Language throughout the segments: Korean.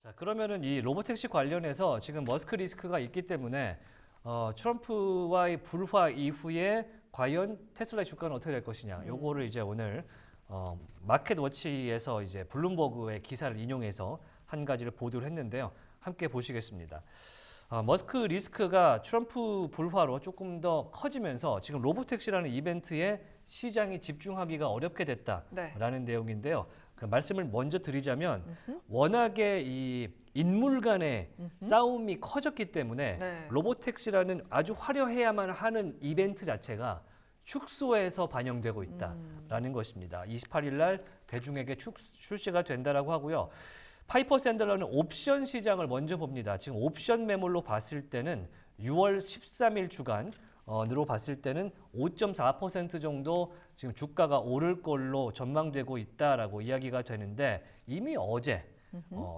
자, 그러면은 이 로보택시 관련해서 지금 머스크 리스크가 있기 때문에 트럼프와의 불화 이후에 과연 테슬라의 주가는 어떻게 될 것이냐. 요거를 이제 오늘 마켓워치에서 이제 블룸버그의 기사를 인용해서 한 가지를 보도를 했는데요. 함께 보시겠습니다. 머스크 리스크가 트럼프 불화로 조금 더 커지면서 지금 로보택시라는 이벤트에 시장이 집중하기가 어렵게 됐다라는 내용인데요. 그 말씀을 먼저 드리자면 워낙에 이 인물 간의 싸움이 커졌기 때문에 로보택시라는 아주 화려해야만 하는 이벤트 자체가 축소해서 반영되고 있다라는 것입니다. 28일 날 대중에게 출시가 된다라고 하고요. 파이퍼 샌들러는 옵션 시장을 먼저 봅니다. 지금 옵션 매물로 봤을 때는 6월 13일 주간으로 봤을 때는 5.4% 정도 지금 주가가 오를 걸로 전망되고 있다라고 이야기가 되는데 이미 어제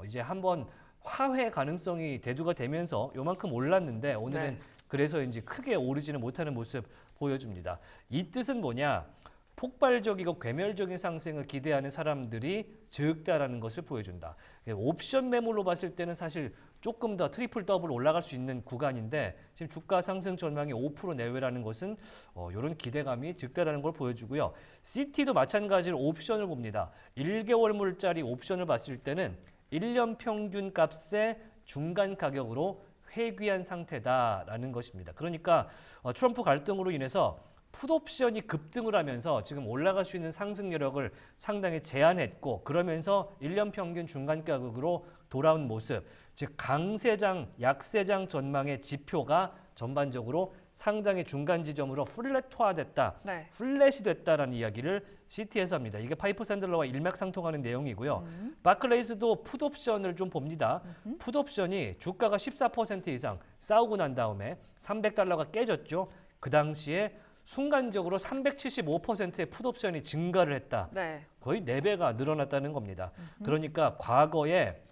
이제 한번 하회 가능성이 대두가 되면서 요만큼 올랐는데 오늘은 그래서인지 크게 오르지는 못하는 모습 보여줍니다. 이 뜻은 뭐냐? 폭발적이고 괴멸적인 상승을 기대하는 사람들이 적다라는 것을 보여준다. 옵션 매물로 봤을 때는 사실 조금 더 트리플 더블 올라갈 수 있는 구간인데 지금 주가 상승 전망이 5% 내외라는 것은 이런 기대감이 적다라는 걸 보여주고요. CT도 마찬가지로 옵션을 봅니다. 1개월물짜리 옵션을 봤을 때는 1년 평균 값의 중간 가격으로 회귀한 상태다라는 것입니다. 그러니까 트럼프 갈등으로 인해서 풋옵션이 급등을 하면서 지금 올라갈 수 있는 상승 여력을 상당히 제한했고 그러면서 1년 평균 중간 가격으로 돌아온 모습, 즉 강세장, 약세장 전망의 지표가 전반적으로 상당히 중간 지점으로 플랫화됐다, 플랫이 됐다라는 이야기를 CT에서 합니다. 이게 파이퍼 샌들러와 일맥상통하는 내용이고요. 바클레이스도 풋옵션을 좀 봅니다. 풋옵션이 주가가 14% 이상 싸우고 난 다음에 $300가 깨졌죠. 그 당시에 순간적으로 375%의 풋옵션이 증가를 했다. 거의 4배가 늘어났다는 겁니다. 그러니까 과거에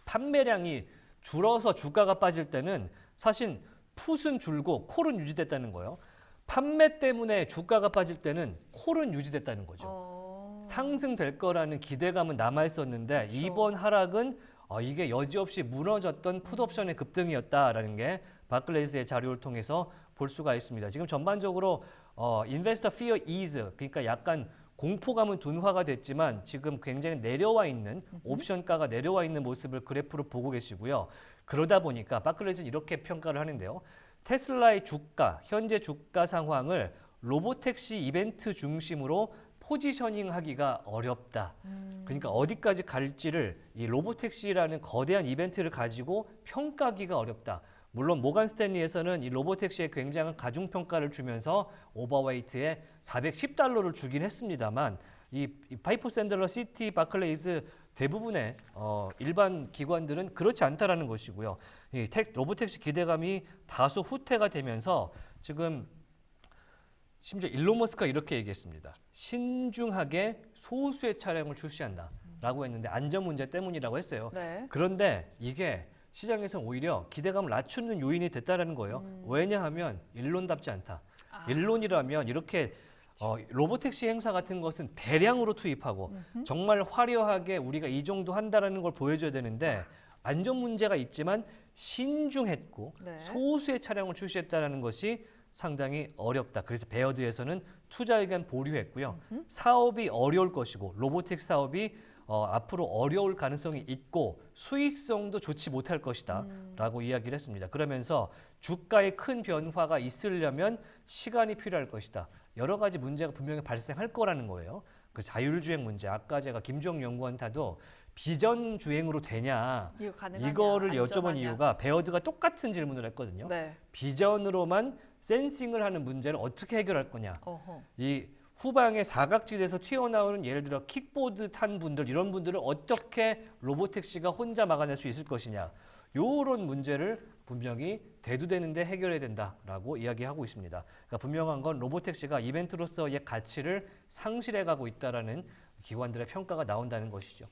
판매량이 줄어서 주가가 빠질 때는 사실 풋은 줄고 콜은 유지됐다는 거예요. 판매 때문에 주가가 빠질 때는 콜은 유지됐다는 거죠. 상승될 거라는 기대감은 남아있었는데 이번 하락은 이게 여지없이 무너졌던 풋옵션의 급등이었다라는 게 바클레이스의 자료를 통해서 볼 수가 있습니다. 지금 전반적으로 investor fear ease, 그러니까 약간 공포감은 둔화가 됐지만 지금 굉장히 내려와 있는 옵션가가 내려와 있는 모습을 그래프로 보고 계시고요. 그러다 보니까 바클레이스는 이렇게 평가를 하는데요. 테슬라의 주가, 현재 주가 상황을 로보택시 이벤트 중심으로 포지셔닝하기가 어렵다. 그러니까 어디까지 갈지를 이 로보택시라는 거대한 이벤트를 가지고 평가하기가 어렵다. 물론 모간 스탠리에서는 이 로보택시에 굉장한 가중평가를 주면서 오버웨이트에 $410를 주긴 했습니다만 이 파이퍼 샌들러, CT, 바클레이스 대부분의 일반 기관들은 그렇지 않다라는 것이고요. 이 로보택시 기대감이 다소 후퇴가 되면서 지금 심지어 일론 머스크가 이렇게 얘기했습니다. 신중하게 소수의 차량을 출시한다라고 했는데 안전 문제 때문이라고 했어요. 그런데 이게 시장에서는 오히려 기대감을 낮추는 요인이 됐다는 거예요. 왜냐하면 일론답지 않다. 일론이라면 이렇게 로보택시 행사 같은 것은 대량으로 투입하고 정말 화려하게 우리가 이 정도 한다는 걸 보여줘야 되는데 안전 문제가 있지만 신중했고 소수의 차량을 출시했다는 것이 상당히 어렵다. 그래서 베어드에서는 투자 의견 보류했고요. 사업이 어려울 것이고 로보틱 사업이 앞으로 어려울 가능성이 있고 수익성도 좋지 못할 것이다 라고 이야기를 했습니다. 그러면서 주가에 큰 변화가 있으려면 시간이 필요할 것이다. 여러 가지 문제가 분명히 발생할 거라는 거예요. 그 자율주행 문제, 아까 제가 김주영 연구원타도 비전 주행으로 되냐 이거를 여쭤본 이유가 베어드가 똑같은 질문을 했거든요. 비전으로만 센싱을 하는 문제를 어떻게 해결할 거냐. 이 후방에 사각지대에서 튀어나오는 예를 들어 킥보드 탄 분들 이런 분들을 어떻게 로보택시가 혼자 막아낼 수 있을 것이냐. 요런 문제를 분명히 대두되는데 해결해야 된다라고 이야기하고 있습니다. 그러니까 분명한 건 로보택시가 이벤트로서의 가치를 상실해가고 있다라는 기관들의 평가가 나온다는 것이죠.